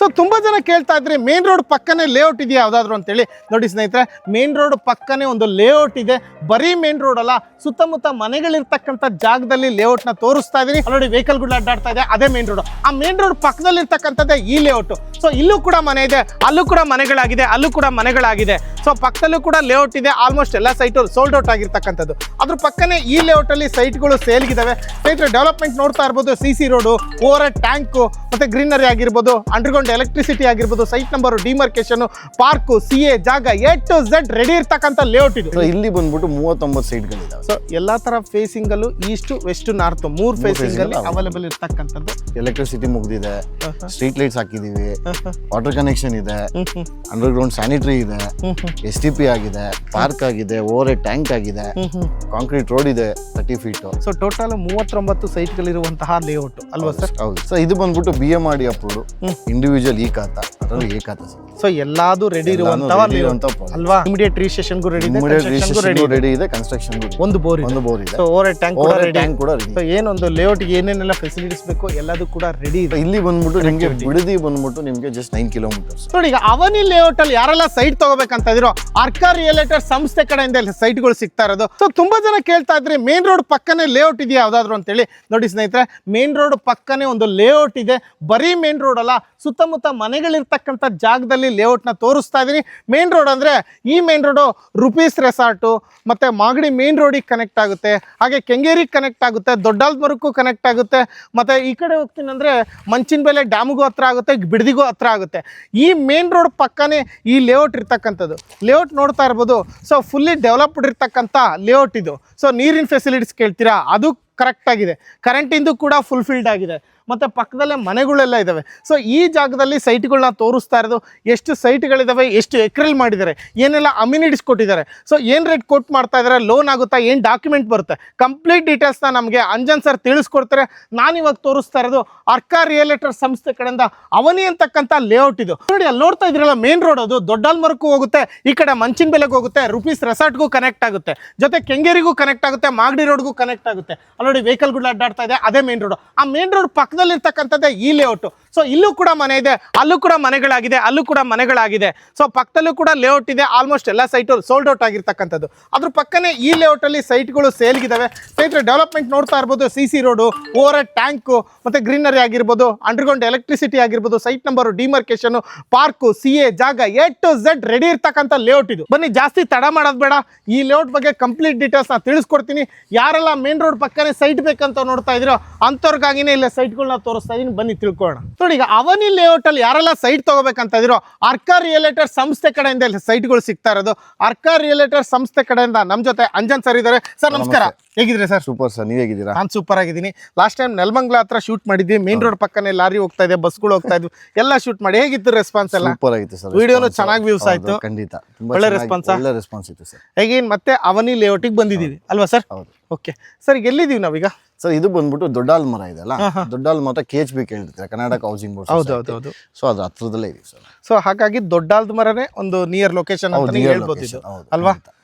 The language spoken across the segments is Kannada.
ಸೊ ತುಂಬಾ ಜನ ಕೇಳ್ತಾ ಇದ್ರಿ ಮೇನ್ ರೋಡ್ ಪಕ್ಕನೇ ಲೇಔಟ್ ಇದೆಯಾ ಯಾವ್ದಾದ್ರು ಅಂತೇಳಿ. ನೋಡಿ ಸ್ನೇಹಿತರೆ, ಮೇನ್ ರೋಡ್ ಪಕ್ಕನೇ ಒಂದು ಲೇಔಟ್ ಇದೆ. ಬರೀ ಮೇನ್ ರೋಡ್ ಅಲ್ಲ, ಸುತ್ತಮುತ್ತ ಮನೆಗಳಿರ್ತಕ್ಕಂಥ ಜಾಗದಲ್ಲಿ ಲೇಔಟ್ ನ ತೋರಿಸ್ತಾ ಇದೀನಿ. ನೋಡಿ ವೆಹಿಕಲ್ಗಳು ಅಡ್ಡಾಡ್ತಾ ಇದೆ, ಅದೇ ಮೇನ್ ರೋಡ್. ಆ ಮೇನ್ ರೋಡ್ ಪಕ್ಕದಲ್ಲಿ ಇರ್ತಕ್ಕಂಥದ್ದೇ ಈ ಲೇಔಟ್. ಸೊ ಇಲ್ಲೂ ಕೂಡ ಮನೆ ಇದೆ, ಅಲ್ಲೂ ಕೂಡ ಮನೆಗಳಾಗಿದೆ, ಅಲ್ಲೂ ಕೂಡ ಮನೆಗಳಾಗಿದೆ. ಸೊ ಪಕ್ಕದಲ್ಲೂ ಕೂಡ ಲೇಔಟ್ ಇದೆ. ಆಲ್ಮೋಸ್ಟ್ ಎಲ್ಲ ಸೈಟ್ ಸೋಲ್ಡ್ ಔಟ್ ಆಗಿರ್ತಕ್ಕಂಥದ್ದು. ಅದ್ರ ಪಕ್ಕನೇ ಈ ಲೇಔಟ್ ಅಲ್ಲಿ ಸೈಟ್ಗಳು ಸೇಲ್ಗಿದಾವೆ. ಸ್ನೇಹಿತರೆ, ಡೆವಲಪ್ಮೆಂಟ್ ನೋಡ್ತಾ ಇರ್ಬೋದು. CC road, over head tank, ಮತ್ತೆ ಗ್ರೀನರಿ ಆಗಿರ್ಬೋದು, ಅಂಡರ್ಗ್ರೌಂಡ್ ಎಲೆಕ್ಟ್ರಿಸಿಟಿ ಆಗಿರ್ಬೋದು, site number, demarcation, park, CA ಜಾಗ, A to Z ರೆಡಿ ಇರ್ತಕ್ಕಂಥ ಲೇಔಟ್ ಇದು. ಇಲ್ಲಿ ಬಂದ್ಬಿಟ್ಟು 39 ಸೈಟ್ಗಳಿದಾವೆ. ಸೊ ಎಲ್ಲಾ ತರ ಫೇಸಿಂಗ್ ಅಲ್ಲೂ ಈಸ್ಟ್ ವೆಸ್ಟ್ ನಾರ್ತ್ 3 ಫೇಸಿಂಗ್ ಅಲ್ಲಿ ಅವೈಲೇಬಲ್ ಇರ್ತಕ್ಕಂಥದ್ದು. ಎಲೆಕ್ಟ್ರಿಸಿಟಿ ಮುಗ್ದಿದೆ, ಸ್ಟ್ರೀಟ್ ಲೈಟ್ಸ್ ಹಾಕಿದೀವಿ, ವಾಟರ್ ಕನೆಕ್ಷನ್ ಇದೆ, ಅಂಡರ್ಗ್ರೌಂಡ್ ಸ್ಯಾನಿಟರಿ ಇದೆ, STP ಆಗಿದೆ, ಪಾರ್ಕ್ ಆಗಿದೆ, ಓವರ್ ಹೆಡ್ ಟ್ಯಾಂಕ್ ಆಗಿದೆ, ಕಾಂಕ್ರೀಟ್ ರೋಡ್ ಇದೆ 30 ಫೀಟ್. ಸೊ ಟೋಟಲ್ 39 ಸೈಟ್ಗಳಿರುವಂತಹ ಲೇಔಟ್ ಅಲ್ವಾ ಸರ್? ಹೌದು ಸರ್. ಇದು ಬಂದ್ಬಿಟ್ಟು BMRD ಅಪ್ರೂವ್ಡ್ ಇಂಡಿವಿಜುವಲ್ ಈ ಖಾತಾ, ಅದರಲ್ಲಿ ಈ ಖಾತಾ ಸರ್. ಸೊ ಎಲ್ಲಾದು ರೆಡಿ ಇರುವಂತಹ ಅಲ್ವಾ? ಇಮಿಡಿಯೇಟ್ ರಿಜಿಸ್ಟ್ರೇಷನ್ ಗೂ ರೆಡಿ ಇದೆ, ಕನ್ಸ್ಟ್ರಕ್ಷನ್ ಒಂದು ಬೋರ್ ಇದೆ. ಸೊ ಓವರ್ ಹೆಡ್ ಟ್ಯಾಂಕ್ ಕೂಡ ರೆಡಿ. ಸೊ ಏನೊಂದು ಲೇಔಟ್ ಗೆ ಏನೇನೆಲ್ಲ ಫೆಸಿಲಿಟೀಸ್ ಬೇಕು ಎಲ್ಲದೂ ಕೂಡ ರೆಡಿ ಇದೆ. ಇಲ್ಲಿ ಬಂದ್ಬಿಟ್ಟು ನಿಮಗೆ ಬಿಡದಿ ಬಂದ್ಬಿಟ್ಟು ನಿಮಗೆ ಜಸ್ಟ್ 9 ಕಿಲೋಮೀಟರ್ಸ್. ನೋಡಿ, ಈಗ ಅವನಿ ಲೇಔಟ್ ಅಲ್ಲಿ ಯಾರೆಲ್ಲ ಸೈಟ್ ತಗೋಬೇಕಂತ ಇದ್ರು, ಅರ್ಕ ರಿಯಲೇಟರ್ ಸಂಸ್ಥೆ ಕಡೆಯಿಂದ ಸೈಟ್ಗಳು ಸಿಗ್ತಾ ಇರೋದು. ಸೊ ತುಂಬಾ ಜನ ಕೇಳ್ತಾ ಇದ್ರಿ ಮೇನ್ ರೋಡ್ ಪಕ್ಕನೇ ಲೇಔಟ್ ಇದೆಯಾ ಯಾವ್ದಾದ್ರು ಅಂತೇಳಿ. ನೋಡಿ ಸ್ನೇಹಿತರೆ, ಮೇನ್ ರೋಡ್ ಪಕ್ಕನೇ ಒಂದು ಲೇಔಟ್ ಇದೆ. ಬರೀ ಮೇನ್ ರೋಡ್ ಅಲ್ಲ, ಸುತ್ತಮುತ್ತ ಮನೆಗಳಿರ್ತಕ್ಕಂಥ ಜಾಗದಲ್ಲಿ ಲೇಔಟ್ ನ ತೋರಿಸ್ತಾ ಇದೀನಿ. ಮೇನ್ ರೋಡ್ ಅಂದ್ರೆ ಈ ಮೇನ್ ರೋಡು ರುಪೀಸ್ ರೆಸಾರ್ಟು, ಮತ್ತೆ ಮಾಗಡಿ ಮೇನ್ ರೋಡಿಗೆ ಕನೆಕ್ಟ್ ಆಗುತ್ತೆ, ಹಾಗೆ ಕೆಂಗೇರಿಗೆ ಕನೆಕ್ಟ್ ಆಗುತ್ತೆ, ದೊಡ್ಡಾಲ್ಮರಕ್ಕೂ ಕನೆಕ್ಟ್ ಆಗುತ್ತೆ, ಮತ್ತೆ ಈ ಕಡೆ ಹೋಗ್ತೀನಿ ಅಂದ್ರೆ ಮಂಚಿನ ಬೆಲೆ ಡ್ಯಾಮ್ಗೂ ಹತ್ರ ಆಗುತ್ತೆ, ಬಿಡದಿಗೂ ಹತ್ರ ಆಗುತ್ತೆ. ಈ ಮೇನ್ ರೋಡ್ ಪಕ್ಕನೇ ಈ ಲೇಔಟ್ ಇರ್ತಕ್ಕಂಥದ್ದು. ಲೇಔಟ್ ನೋಡ್ತಾ ಇರ್ಬೋದು. ಸೊ ಫುಲ್ಲಿ ಡೆವಲಪ್ಡ್ ಇರ್ತಕ್ಕಂಥ ಲೇಔಟ್ ಇದು. ಸೊ ನೀರಿನ ಫೆಸಿಲಿಟೀಸ್ ಕೇಳ್ತೀರಾ, ಅದು ಕರೆಕ್ಟ್ ಆಗಿದೆ. ಕರೆಂಟಿಂದು ಕೂಡ ಫುಲ್ಫಿಲ್ಡ್ ಆಗಿದೆ. ಮತ್ತು ಪಕ್ಕದಲ್ಲೇ ಮನೆಗಳೆಲ್ಲ ಇದ್ದಾವೆ. ಸೊ ಈ ಜಾಗದಲ್ಲಿ ಸೈಟ್ಗಳನ್ನ ತೋರಿಸ್ತಾ ಇರೋದು. ಎಷ್ಟು ಸೈಟ್ಗಳಿದ್ದಾವೆ, ಎಷ್ಟು ಎಕ್ರೆಲ್ ಮಾಡಿದ್ದಾರೆ, ಏನೆಲ್ಲ ಅಮ್ಯುನಿಟೀಸ್ ಕೊಟ್ಟಿದ್ದಾರೆ, ಸೊ ಏನು ರೇಟ್ ಕೊಟ್ಟು ಮಾಡ್ತಾ ಇದ್ದಾರೆ, ಲೋನ್ ಆಗುತ್ತಾ, ಏನು ಡಾಕ್ಯುಮೆಂಟ್ ಬರುತ್ತೆ, ಕಂಪ್ಲೀಟ್ ಡೀಟೇಲ್ಸ್ನ ನಮಗೆ ಅಂಜನ್ ಸರ್ ತಿಳಿಸ್ಕೊಡ್ತಾರೆ. ನಾನಿವಾಗ ತೋರಿಸ್ತಾ ಇರೋದು ಅರ್ಕ ರಿಯಲೇಟರ್ ಸಂಸ್ಥೆ ಕಡೆಯಿಂದ ಅವನಿ ಅಂತಕ್ಕಂಥ ಲೇಔಟ್ ಇದು. ನೋಡಿ, ಅಲ್ಲಿ ನೋಡ್ತಾ ಇದ್ರಲ್ಲ ಮೇನ್ ರೋಡ್, ಅದು ದೊಡ್ಡಾಲ್ಮರಕ್ಕೂ ಹೋಗುತ್ತೆ, ಈ ಕಡೆ ಮಂಚಿನ ಬೆಲೆಗೆ ಹೋಗುತ್ತೆ, ರುಪೀಸ್ ರೆಸಾರ್ಟ್ಗೂ ಕನೆಕ್ಟ್ ಆಗುತ್ತೆ, ಜೊತೆ ಕೆಂಗೇರಿಗೂ ಕನೆಕ್ಟ್ ಆಗುತ್ತೆ, ಮಾಗಡಿ ರೋಡ್ಗೂ ಕನೆಕ್ಟ್ ಆಗುತ್ತೆ. ಅಲ್ಲಿ ನೋಡಿ ವೆಹಿಕಲ್ಗಳು ಅಡ್ಡಾಡ್ತಾ ಇದೆ, ಅದೇ ಮೇನ್ ರೋಡ್. ಆ ಮೇನ್ ರೋಡ್ ಪಕ್ಕದಲ್ಲಿ ಇರ್ತಕ್ಕಂಥದ್ದೇ ಈ ಲೇಔಟ್. ಸೊ ಇಲ್ಲೂ ಕೂಡ ಮನೆ ಇದೆ, ಅಲ್ಲೂ ಕೂಡ ಮನೆಗಳಾಗಿದೆ, ಅಲ್ಲೂ ಕೂಡ ಮನೆಗಳಾಗಿದೆ. ಸೊ ಪಕ್ಕದಲ್ಲೂ ಕೂಡ ಲೇಔಟ್ ಇದೆ. ಆಲ್ಮೋಸ್ಟ್ ಎಲ್ಲ ಸೈಟ್ ಸೋಲ್ಡ್ ಔಟ್ ಆಗಿರ್ತಕ್ಕಂಥದ್ದು. ಅದ್ರ ಪಕ್ಕನೇ ಈ ಲೇಔಟ್ ಅಲ್ಲಿ ಸೈಟ್ಗಳು ಸೇಲ್ಗಿದಾವೆ. ಸ್ನೇಹಿತರೆ, ಡೆವಲಪ್ಮೆಂಟ್ ನೋಡ್ತಾ ಇರ್ಬೋದು. CC road, over head tank, ಮತ್ತೆ ಗ್ರೀನರಿ ಆಗಿರ್ಬೋದು, ಅಂಡರ್ಗ್ರೌಂಡ್ ಎಲೆಕ್ಟ್ರಿಸಿಟಿ ಆಗಿರ್ಬೋದು, site number, demarcation, park, CA ಜಾಗ, A to Z ರೆಡಿ ಇರ್ತಕ್ಕಂಥ ಲೇಔಟ್ ಇದು. ಬನ್ನಿ, ಜಾಸ್ತಿ ತಡ ಮಾಡೋದು ಬೇಡ, ಈ ಲೇಔಟ್ ಬಗ್ಗೆ ಕಂಪ್ಲೀಟ್ ಡೀಟೇಲ್ಸ್ ನಾ ತಿಳಿಸ್ಕೊಡ್ತೀನಿ. ಯಾರೆಲ್ಲ ಮೇನ್ ರೋಡ್ ಪಕ್ಕನೇ ಸೈಟ್ ಬೇಕಂತ ನೋಡ್ತಾ ಇದ್ರೋ ಅಂಥವ್ರಿಗಾಗಿನೇ ಇಲ್ಲ ಸೈಟ್ಗಳನ್ನ ತೋರಿಸ್ತಾ ಇದೀನಿ. ಬನ್ನಿ ತಿಳ್ಕೊಳ್ಳೋಣ. ನೋಡಿ, ಈಗ ಅವನಿ ಲೇಔಟ್ ಅಲ್ಲಿ ಯಾರೆಲ್ಲ ಸೈಟ್ ತಗೋಬೇಕಂತ ಇದ್ರೋ, ಅರ್ಕ ರಿಯಲೇಟರ್ ಸಂಸ್ಥೆ ಕಡೆಯಿಂದ ಸೈಟ್ಗಳು ಸಿಗ್ತಾ ಇರೋದು. ಅರ್ಕ ರಿಯಲೇಟರ್ ಸಂಸ್ಥೆ ಕಡೆಯಿಂದ ನಮ್ಮ ಜೊತೆ ಅಂಜನ್ ಸರ್ ಇದ್ದಾರೆ. ಸರ್ ನಮಸ್ಕಾರ, ಹೇಗಿದ್ರೆ ಸರ್? ಸೂಪರ್ ಸರ್, ನೀವ್ ಹೇಗಿದ್ದೀರಾ? ನಾನು ಸೂಪರ್ ಆಗಿದ್ದೀನಿ. ಲಾಸ್ಟ್ ಟೈಮ್ ನೆಲಮಂಗಲ ಹತ್ರ ಶೂಟ್ ಮಾಡಿದ್ವಿ. ಮೇನ್ ರೋಡ್ ಪಕ್ಕನೇ ಲಾರಿ ಹೋಗ್ತಾ ಇದೆ, ಬಸ್ಗಳು ಹೋಗ್ತಾ ಇದ್ವಿ, ಎಲ್ಲ ಶೂಟ್ ಮಾಡಿ. ಹೇಗಿತ್ತು ರೆಸ್ಪಾನ್ಸ್ ಎಲ್ಲ? ಸೂಪರ್ ಆಗಿತ್ತು ಸರ್. ವಿಡಿಯೋನು ಚೆನ್ನಾಗಿ ವ್ಯೂಸ್ ಆಯ್ತು. ಖಂಡಿತ ಒಳ್ಳೆ ರೆಸ್ಪಾನ್ಸ್ ಇತ್ತು ಸರ್. ಹೇಗೇನ್ ಮತ್ತೆ ಅವನಿ ಲೇಔಟಿಗೆ ಬಂದಿದ್ದೀವಿ ಅಲ್ವಾ ಸರ್? ಹೌದು. ಓಕೆ ಸರ್, ಈಗ ಎಲ್ಲಿದ್ದೀವಿ ನಾವೀಗ? ಸರ್, ಇದು ಬಂದ್ಬಿಟ್ಟು ದೊಡ್ಡಾಲ್ಮರ ಇದೆಲ್ಲ. Doddalamara KHB ಕೇಳಿರ್ತೀರಾ, Karnataka housing board. ಹೌದು. ಸೊ ಅದ್ರ ಹತ್ರದಲ್ಲೇ ಇದೆ ಸರ್. ಸೊ ಹಾಗಾಗಿ ದೊಡ್ಡಾಲ್ಮರನೇ ಒಂದು ನಿಯರ್ ಲೊಕೇಶನ್ ಅಂತ ಹೇಳ್ಬೋದು ಇದು ಅಲ್ವಾ?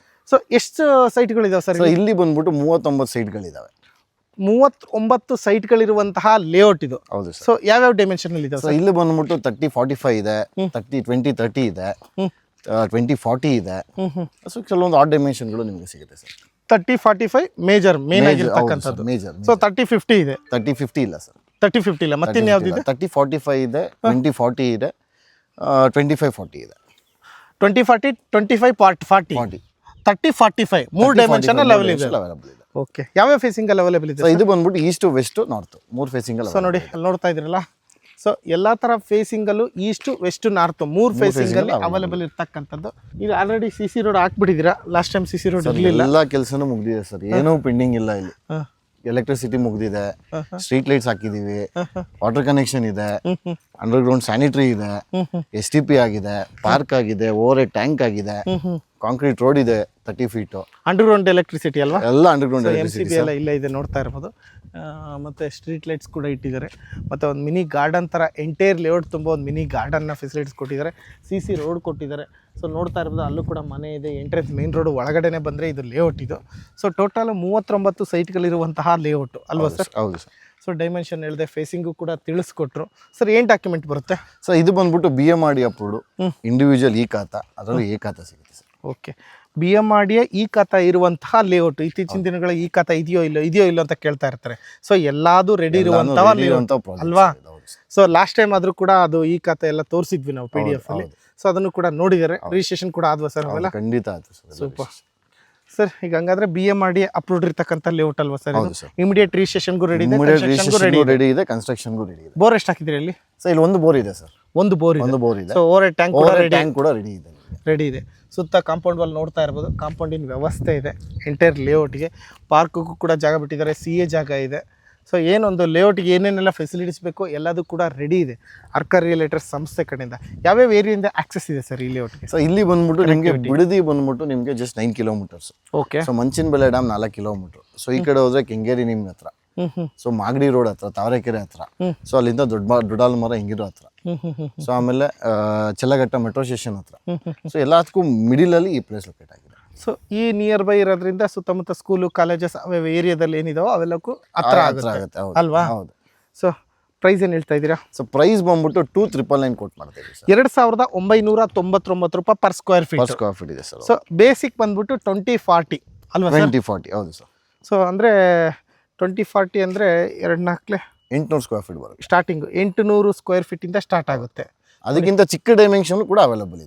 ಸೊ ಎಷ್ಟು ಸೈಟ್ಗಳಿದಾವೆ ಸರ್? ಇಲ್ಲಿ ಬಂದ್ಬಿಟ್ಟು 39 ಸೈಟ್ಗಳಿದಾವೆ. 39 ಸೈಟ್ಗಳಿರುವಂತಹ ಲೇಔಟ್ ಇದು. ಹೌದು. ಸೊ ಯಾವ್ಯಾವ ಡೈಮೆನ್ಷನ್ ಅಲ್ಲಿ ಇದಾವೆ? ಇಲ್ಲಿ ಬಂದ್ಬಿಟ್ಟು 30-45 ಇದೆ, 30-20-30 ಇದೆ, 20-40 ಇದೆ. ಸೊ ಕೆಲವೊಂದು ಆಡ್ ಡೈಮೆನ್ಷನ್ಗಳು ನಿಮಗೆ ಸಿಗುತ್ತೆ ಸರ್. 30-45 ಮೇನ್ ಆಗಿರ್ತಕ್ಕಂಥದ್ದು. ಸೊ 30-50 ಇದೆ. 30-50 ಇಲ್ಲ ಸರ್. 30-50 ಇಲ್ಲ, ಮತ್ತೆ ಯಾವ್ದಿದೆ? 30-45 ಇದೆ, 20-40 ಇದೆ, 25-40 ಇದೆ. 20-40, 25-40, 30-45 ಮೂರು ಡೈಮೆನ್ಷನ್ ಅವೈಲೇಬಲ್ ಇದೆ. ಓಕೆ, ಯಾವ್ಯಾವ ಫೇಸಿಂಗ್ ಅಲ್ಲಿ ಅವೈಲೇಬಲ್ ಇದೆ? ಇದು ಬಂದ್ಬಿಟ್ಟು ಈಸ್ಟ್ ವೆಸ್ಟ್ ನಾರ್ತ್ 3 ಫೇಸಿಂಗ್ ಅಲ್ಲಿ. ಸೊ ನೋಡಿ, ಅಲ್ಲಿ ನೋಡ್ತಾ ಇದ್ರಲ್ಲ, ಸೊ ಎಲ್ಲಾ ತರ ಫೇಸಿಂಗ್ ಅಲ್ಲೂ ಈಸ್ಟ್ ವೆಸ್ಟ್ ನಾರ್ತ್ 3 ಫೇಸಿಂಗ್ ಅಲ್ಲಿ ಅವೈಲೇಬಲ್ ಇರ್ತಕ್ಕಂಥದ್ದು. ಇದು ಆಲ್ರೆಡಿ CC ರೋಡ್ ಹಾಕ್ಬಿಟ್ಟಿದ್ದೀರಾ. ಲಾಸ್ಟ್ ಟೈಮ್ CC ರೋಡ್ ಇರಲಿಲ್ಲ. ಎಲ್ಲ ಕೆಲಸನೂ ಮುಗ್ದಿದೆ ಸರ್, ಏನೂ ಪೆಂಡಿಂಗ್ ಇಲ್ಲ. ಇಲ್ಲಿ ಎಲೆಕ್ಟ್ರಿಸಿಟಿ ಮುಗ್ದಿದೆ, ಸ್ಟ್ರೀಟ್ ಲೈಟ್ಸ್ ಹಾಕಿದೀವಿ, ವಾಟರ್ ಕನೆಕ್ಷನ್ ಇದೆ, ಅಂಡರ್ಗ್ರೌಂಡ್ ಸ್ಯಾನಿಟರಿ ಇದೆ, STP ಆಗಿದೆ, ಪಾರ್ಕ್ ಆಗಿದೆ, ಓವರ್ ಹೆಡ್ ಟ್ಯಾಂಕ್ ಆಗಿದೆ, ಕಾಂಕ್ರೀಟ್ ರೋಡ್ ಇದೆ 30 ಫೀಟ್. ಅಂಡರ್ಗ್ರೌಂಡ್ ಎಲೆಕ್ಟ್ರಿಸಿಟಿ ಅಲ್ವಾ? ಎಲ್ಲ ಅಂಡರ್ಗ್ರೌಂಡ್ ಎಲೆಕ್ಟ್ರಿಸಿಟಿ ಎಲ್ಲ ಇಲ್ಲ ಇದೆ, ನೋಡ್ತಾ ಇರ್ಬೋದು. ಮತ್ತು ಸ್ಟ್ರೀಟ್ ಲೈಟ್ಸ್ ಕೂಡ ಇಟ್ಟಿದ್ದಾರೆ. ಮತ್ತು ಒಂದು ಮಿನಿ ಗಾರ್ಡನ್ ಥರ ಎಂಟೈರ್ ಲೇಔಟ್ ತುಂಬ ಒಂದು ಮಿನಿ ಗಾರ್ಡನ್ನ ಫೆಸಿಲಿಟೀಸ್ ಕೊಟ್ಟಿದ್ದಾರೆ. CC ರೋಡ್ ಕೊಟ್ಟಿದ್ದಾರೆ. ಸೊ ನೋಡ್ತಾ ಇರ್ಬೋದು, ಅಲ್ಲೂ ಕೂಡ ಮನೆ ಇದೆ. ಎಂಟ್ರೆನ್ಸ್ ಮೇನ್ ರೋಡ್ ಒಳಗಡೆನೆ ಬಂದರೆ ಇದು ಲೇಔಟ್ ಇದು. ಸೊ ಟೋಟಲ್ 39 ಸೈಟ್ಗಳಿರುವಂತಹ ಲೇಔಟು ಅಲ್ವಾ ಸರ್? ಹೌದು ಸರ್. ಸೊ ಡೈಮೆನ್ಷನ್ ಹೇಳಿದೆ, ಫೇಸಿಂಗು ಕೂಡ ತಿಳಿಸ್ಕೊಟ್ರು. ಸರ್ ಏನು ಡಾಕ್ಯುಮೆಂಟ್ ಬರುತ್ತೆ? ಸರ್ ಇದು ಬಂದ್ಬಿಟ್ಟು BMRD ಅಪ್ರೂವ್ಡ್ ಇಂಡಿವಿಜುವಲ್ ಖಾತಾ, ಅದರಲ್ಲೂ ಖಾತಾ ಸಿಗುತ್ತೆ ಸರ್. ಓಕೆ, BMRD ಖಾತಾ ಇರುವಂತಹ ಲೇಔಟ್. ಇತ್ತೀಚಿನ ದಿನಗಳ ಖಾತಾ ಇದೆಯೋ ಇಲ್ಲೋ ಅಂತ ಕೇಳ್ತಾ ಇರ್ತಾರೆ. ಸೊ ಎಲ್ಲಾದು ರೆಡಿ ಇರುವಂತಹ ಲೇಔಟ್ ಅಲ್ವಾ? ಸೊ ಲಾಸ್ಟ್ ಟೈಮ್ ಆದ್ರೂ ಕೂಡ ಅದು ಖಾತಾ ಎಲ್ಲ ತೋರಿಸಿದ್ವಿ ನಾವು PDF ಅಲ್ಲಿ. ಸೊ ಅದನ್ನು ಕೂಡ ನೋಡಿದ್ದಾರೆ. ರಿಜಿಸ್ಟ್ರೇಷನ್ ಕೂಡ ಆದ್ವಾ ಸರ್ ಅವೆಲ್ಲ? ಖಂಡಿತ ಆಯ್ತು ಸರ್. Super sir. ಈಗ ಹಂಗಾದ್ರೆ BMRD ಅಪ್ರೂವ್ಡ್ ಇರ್ತಕ್ಕಂಥ ಲೇಔಟ್ ಅಲ್ವಾ ಸರ್? ಇಮಿಡಿಯೇಟ್ ರಿಜಿಸ್ಟ್ರೇಷನ್ಗೂ ರೆಡಿ ಇದೆ, ರೆಡಿ ಇದೆ, ಕನ್ಸ್ಟ್ರಕ್ಷನ್ಗೂ ರೆಡಿ ಇದೆ. ಬೋರ್ ಎಷ್ಟು ಹಾಕಿದ್ರಿ ಅಲ್ಲಿ? ಸರ್ ಇಲ್ಲಿ ಒಂದು ಬೋರ್ ಇದೆ ಸರ್. ಒಂದು ಬೋರ್ ಇದೆ. ಸೊ ಓವರ್ ಟ್ಯಾಂಕ್ ಕೂಡ ರೆಡಿ ಇದೆ. ಸುತ್ತ ಕಾಂಪೌಂಡ್ ವಾಲ್ ನೋಡ್ತಾ ಇರ್ಬೋದು. ಕಾಂಪೌಂಡಿನ ವ್ಯವಸ್ಥೆ ಇದೆ ಎಂಟೈರ್ ಲೇಔಟ್ಗೆ. ಪಾರ್ಕ್ಗೂ ಕೂಡ ಜಾಗ ಬಿಟ್ಟಿದ್ದಾರೆ, CA ಜಾಗ ಇದೆ. ಸೊ ಏನೊಂದು ಲೇಔಟ್ಗೆ ಏನೇನೆಲ್ಲ ಫೆಸಿಲಿಟೀಸ್ ಬೇಕು ಎಲ್ಲದೂ ಕೂಡ ರೆಡಿ ಇದೆ ಅರ್ಕಾ ರಿಯಲೇಟರ್ ಸಂಸ್ಥೆ ಕಡೆಯಿಂದ. ಯಾವ್ಯಾವ ಏರಿಯಿಂದ ಆಕ್ಸೆಸ್ ಇದೆ ಸರ್ ಈ ಲೇಔಟ್ಗೆ? ಸೊ ಇಲ್ಲಿ ಬಂದ್ಬಿಟ್ಟು ನಿಮಗೆ ಬಿಡದಿ ಬಂದ್ಬಿಟ್ಟು ನಿಮಗೆ just 9 kilometres. Okay. So Manchinabele dam 4 kilometre. So ಈ ಕಡೆ ಹೋದ್ರೆ ಕೆಂಗೇರಿ ನಿಮ್ಗೆ ಹತ್ರ. ಸೊ ಮಾಗಡಿ ರೋಡ್ ಹತ್ರ, ತಾವರೆಕೆರೆ ಹತ್ರ. ಸೊ ಅಲ್ಲಿಂದ ದೊಡ್ಡಾಲ್ ಮರ ಹಿಂಗಿರೋ ಹತ್ರ. ಸೊ ಆಮೇಲೆ ಚೆಲ್ಲಘಟ್ಟ ಮೆಟ್ರೋ ಸ್ಟೇಷನ್ ಹತ್ರ. ಸೊ ಎಲ್ಲದಕ್ಕೂ ಮಿಡಿಲ್ ಅಲ್ಲಿ ಈ ಪ್ಲೇಸ್ ಲೊಕೇಟ್ ಆಗಿದೆ. ಸೊ ಈ ನಿಯರ್ ಬೈ ಇರೋದ್ರಿಂದ ಸುತ್ತಮುತ್ತ ಸ್ಕೂಲು, ಕಾಲೇಜಸ್ ಏರಿಯಾದಲ್ಲಿ ಏನಿದಾವೋ ಅವೆಲ್ಲಕ್ಕೂ ಹತ್ರ ಆಗುತ್ತೆ ಅಲ್ವಾ? ಹೌದು. ಸೊ ಪ್ರೈಸ್ ಏನು ಹೇಳ್ತಾ ಇದ್ದೀರಾ? ಸೊ ಪ್ರೈಸ್ ಬಂದ್ಬಿಟ್ಟು 2,999 ಕೊಟ್ಟು ಮಾಡ್ತೀವಿ ಸರ್. 2,999 ರೂಪಾಯಿ ಪರ್ ಸ್ಕ್ವೇರ್ ಫೀಟ್ ಇದೆ ಸರ್. ಸೊ ಬೇಸಿಕ್ ಬಂದ್ಬಿಟ್ಟು 2040 ಅಲ್ವಾ? 2040 ಹೌದು ಸರ್. ಸೊ ಅಂದರೆ 2040 ಅಂದರೆ 2-4 800 ಸ್ಕ್ವೇರ್ ಫೀಟ್ ಬರುತ್ತೆ. ಸ್ಟಾರ್ಟಿಂಗ್ 800 ಸ್ಕ್ವೇರ್ ಫೀಟಿಂದ ಸ್ಟಾರ್ಟ್ ಆಗುತ್ತೆ. ಅದಕ್ಕಿಂತ ಚಿಕ್ಕ ಡೈಮೆನ್ಷನ್ ಕೂಡ ಅವೈಲೇಬಲ್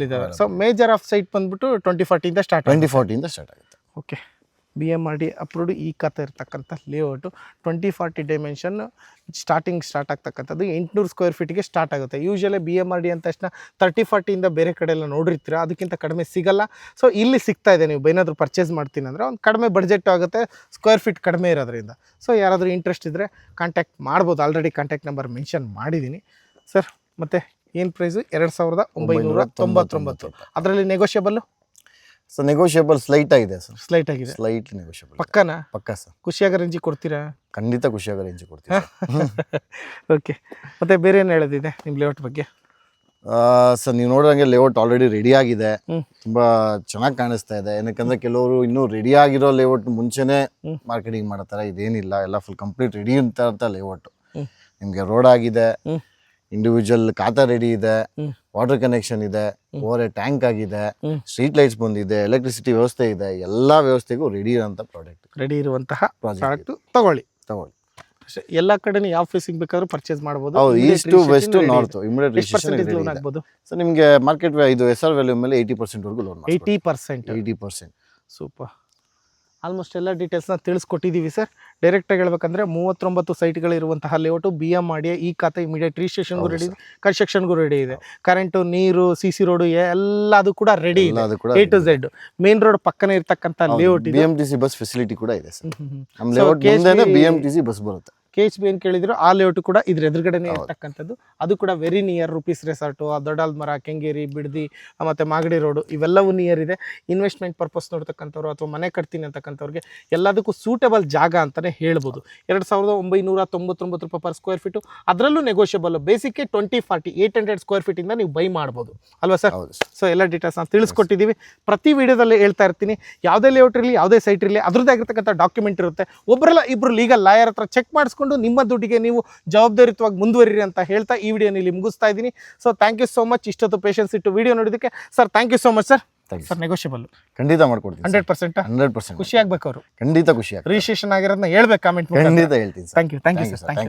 ಇದೆ. ಸೊ ಮೇಜರ್ ಆಫ್ ಸೈಟ್ ಬಂದ್ಬಿಟ್ಟು 2040 ಸ್ಟಾರ್ಟ್ 2040 ಸ್ಟಾರ್ಟ್ ಆಗುತ್ತೆ. ಓಕೆ. BMRD ಅಪ್ರೂವ್ಡ್ ಖಾತಾ ಇರ್ತಕ್ಕಂಥ ಲೇಔಟು 2040 ಡೈಮೆನ್ಷನ್ ಸ್ಟಾರ್ಟ್ ಆಗ್ತಕ್ಕಂಥದ್ದು 800 ಸ್ಕ್ವೇರ್ ಫೀಟ್ಗೆ ಸ್ಟಾರ್ಟ್ ಆಗುತ್ತೆ. ಯೂಶಲಿ BMRD ಅಂದ ತಕ್ಷಣ 30-40 ಬೇರೆ ಕಡೆ ಎಲ್ಲ ನೋಡಿರ್ತೀರ, ಅದಕ್ಕಿಂತ ಕಡಿಮೆ ಸಿಗಲ್ಲ. ಸೊ ಇಲ್ಲಿ ಸಿಗ್ತಾ ಇದೆ. ನೀವು ಏನಾದರೂ ಪರ್ಚೇಸ್ ಮಾಡ್ತೀನಿ ಅಂದರೆ ಒಂದು ಕಡಿಮೆ ಬಡ್ಜೆಟ್ ಆಗುತ್ತೆ, ಸ್ಕ್ವೇರ್ ಫೀಟ್ ಕಡಿಮೆ ಇರೋದ್ರಿಂದ. ಸೊ ಯಾರಾದರೂ ಇಂಟ್ರೆಸ್ಟ್ ಇದ್ದರೆ ಕಾಂಟ್ಯಾಕ್ಟ್ ಮಾಡ್ಬೋದು. ಆಲ್ರೆಡಿ ಕಾಂಟ್ಯಾಕ್ಟ್ ನಂಬರ್ ಮೆನ್ಷನ್ ಮಾಡಿದ್ದೀನಿ ಸರ್. ಮತ್ತು ಏನು ಪ್ರೈಸು? 2,999. ಅದರಲ್ಲಿ ನೆಗೋಷಿಯಬಲ್ಲು? ಸೊ ನೆಗೋಷಿಯಬಲ್ ಸ್ಲೈಟ್ ಆಗಿದೆ ಸರ್. ಸ್ಲೈಟ್ ಆಗಿದೆ. Slightly negotiable. ಪಕ್ಕಾ ಸರ್? ಖುಷಿಯಾಗ ರೇಂಜಿಗೆ ಕೊಡ್ತೀರಾ? ಖಂಡಿತ ಖುಷಿಯಾಗ ರೇಂಜಿಗೆ ಕೊಡ್ತೀವಿ. ಓಕೆ. ಮತ್ತು ಬೇರೆ ಏನು ಹೇಳೋದಿದೆ ನಿಮ್ಮ ಲೇಔಟ್ ಬಗ್ಗೆ? ಸರ್ ನೀವು ನೋಡೋಂಗೆ ಲೇಔಟ್ ಆಲ್ರೆಡಿ ರೆಡಿ ಆಗಿದೆ. ತುಂಬಾ ಚೆನ್ನಾಗಿ ಕಾಣಿಸ್ತಾ ಇದೆ. ಏನಕ್ಕಂದ್ರೆ ಕೆಲವರು ಇನ್ನೂ ರೆಡಿ ಆಗಿರೋ ಲೇಔಟ್ ಮುಂಚೆನೆ ಮಾರ್ಕೆಟಿಂಗ್ ಮಾಡ್ತಾರೆ. ಇದೇನಿಲ್ಲ, ಎಲ್ಲ ಫುಲ್ ಕಂಪ್ಲೀಟ್ ರೆಡಿ ಅಂತ ಲೇಔಟ್. ನಿಮಗೆ ರೋಡ್ ಆಗಿದೆ, ಇಂಡಿವಿಜುವಲ್ ಖಾತಾ ರೆಡಿ ಇದೆ, ವಾಟರ್ ಕನೆಕ್ಷನ್ ಇದೆ, ಓವರ್ ಟ್ಯಾಂಕ್ ಆಗಿದೆ, ಸ್ಟ್ರೀಟ್ ಲೈಟ್ಸ್ ಬಂದಿದೆ, ಎಲೆಕ್ಟ್ರಿಸಿಟಿ ವ್ಯವಸ್ಥೆ ಇದೆ. ಎಲ್ಲಾ ವ್ಯವಸ್ಥೆಗೂ ರೆಡಿ ಇರುವಂತ ಪ್ರಾಡಕ್ಟ್. ರೆಡಿ ಇರುವಂತಹ ಪ್ರಾಡಕ್ಟ್ ತಗೊಳ್ಳಿ. ಎಲ್ಲ ಕಡೆ ಯಾವ ಫೇಸಿಂಗ್ ಬೇಕಾದ್ರೂ ಪರ್ಚೇಸ್ ಮಾಡಬಹುದು. ಹೌದು, east west north immediate registration loan ಆಗಬಹುದು. ಸೊ ನಿಮಗೆ ಮಾರ್ಕೆಟ್ ಇದು SR ವ್ಯಾಲ್ಯೂ ಮೇಲೆ 80% ವರೆಗೂ ಲೋನ್. 80%. ಸೂಪರ್. ಆಲ್ಮೋಸ್ಟ್ ಎಲ್ಲ ಡೀಟೇಲ್ಸ್ನ ತಿಳಿಸ್ಕೊಟ್ಟಿದ್ದೀವಿ ಸರ್. ಡೈರೆಕ್ಟಾಗಿ ಹೇಳ್ಬೇಕಂದ್ರೆ 39 ಸೈಟ್ಗಳಿರುವಂತಹ ಲೇಔಟು BMRD ಖಾತಾ ಇಮಿಡಿಯೇಟ್ ರಿಜಿಸ್ಟ್ರೇಷನ್ಗೂ ರೆಡಿ ಇದೆ, ಕನ್ಸ್ಟ್ರಕ್ಷನ್ಗೂ ರೆಡಿ ಇದೆ. ಕರೆಂಟು, ನೀರು, CC ರೋಡು ಎಲ್ಲದು ಕೂಡ ರೆಡಿ ಇದೆ. A to Z main road ಪಕ್ಕನೇ ಇರ್ತಕ್ಕಂಥ ಲೇಔಟ್ ಇದೆ. BMTC ಬಸ್ ಫೆಸಿಲಿಟಿ ಕೂಡ ಇದೆ ಸರ್. ನಮ್ಮ ಲೇಔಟ್ ಮುಂದೆನೇ BMTC ಬಸ್ ಬರುತ್ತೆ. KHB ಏನು ಕೇಳಿದ್ರು ಆ ಲೇಔಟ್ ಕೂಡ ಇದ್ರ ಎದುರುಗಡೆನೇ ಇರ್ತಕ್ಕಂಥದ್ದು. ಅದು ಕೂಡ very near rupees resort, Doddaalamara, Kengeri, Bidadi ಮತ್ತು ಮಾಗಡಿ ರೋಡು ಇವೆಲ್ಲವೂ ನಿಯರ್ ಇದೆ. ಇನ್ವೆಸ್ಟ್ಮೆಂಟ್ ಪರ್ಪಸ್ ನೋಡ್ತಕ್ಕಂಥವ್ರು ಅಥವಾ ಮನೆ ಕಟ್ತೀನಿ ಅಂತಕ್ಕಂಥವ್ರಿಗೆ ಎಲ್ಲದಕ್ಕೂ ಸೂಟಬಲ್ ಜಾಗ ಅಂತಲೇ ಹೇಳ್ಬೋದು. 2,999 ರೂಪಾಯಿ ಪರ್ ಸ್ಕ್ವೇರ್ ಫೀಟು. ಅದರಲ್ಲೂ ನೆಗೋಷಿಯಬಲ್. ಬೇಸಿಕ್ಗೆ 2040 800 ಸ್ಕ್ವೇರ್ ಫೀಟಿಂದ ನೀವು ಬೈ ಮಾಡ್ಬೋದು ಅಲ್ವಾ ಸರ್? ಸೊ ಎಲ್ಲ ಡೀಟೇಲ್ಸ್ ನಾನು ತಿಳಿಸ್ಕೊಟ್ಟಿದ್ದೀವಿ. ಪ್ರತಿ ವಿಡಿಯೋದಲ್ಲಿ ಹೇಳ್ತಾ ಇರ್ತೀನಿ, ಯಾವುದೇ ಲೇಔಟ್ ಇರಲಿ, ಯಾವುದೇ ಸೈಟ್ ಇರಲಿ, ಅದ್ರದ್ದೇ ಆಗಿರ್ತಕ್ಕಂಥ ಡಾಕ್ಯುಮೆಂಟ್ ಇರುತ್ತೆ. ಒಬ್ಬರಲ್ಲ ಇಬ್ಬರು ಲೀಗಲ್ ಲಾಯರ್ ಹತ್ರ ಚೆಕ್ ಮಾಡಿಸ್ಕೊಂಡು ನಿಮ್ಮ ದುಡ್ಡಿಗೆ ನೀವು ಜವಾಬ್ದಾರಿಯುತವಾಗಿ ಮುಂದುವರಿರಿ ಅಂತ ಹೇಳ್ತಾ ಈ ವಿಡಿಯೋನ ಇಲ್ಲಿ ಮುಗಿಸ್ತಾ ಇದ್ದೀನಿ. So thank you so much ಇಷ್ಟೊತ್ತು ಪೇಷನ್ಸ್ ಇಟ್ಟು ವಿಡಿಯೋ ನೋಡಿದ್ದಕ್ಕೆ sir. Thank you so much sir. Sir negotiable ಖಂಡಿತ ಮಾಡ್ಕೊಡ್ತೀನಿ. 100% ಖುಷಿ ಆಗ್ಬೇಕು ಅವರು. ಖಂಡಿತ ಖುಷಿ. ರಿಜಿಸ್ಟ್ರೇಷನ್ ಆಗಿರೋದನ್ನ ಹೇಳ್ಬೇಕು ಕಾಮೆಂಟ್. ಖಂಡಿತ ಹೇಳ್ತೀನಿ. Thank you sir.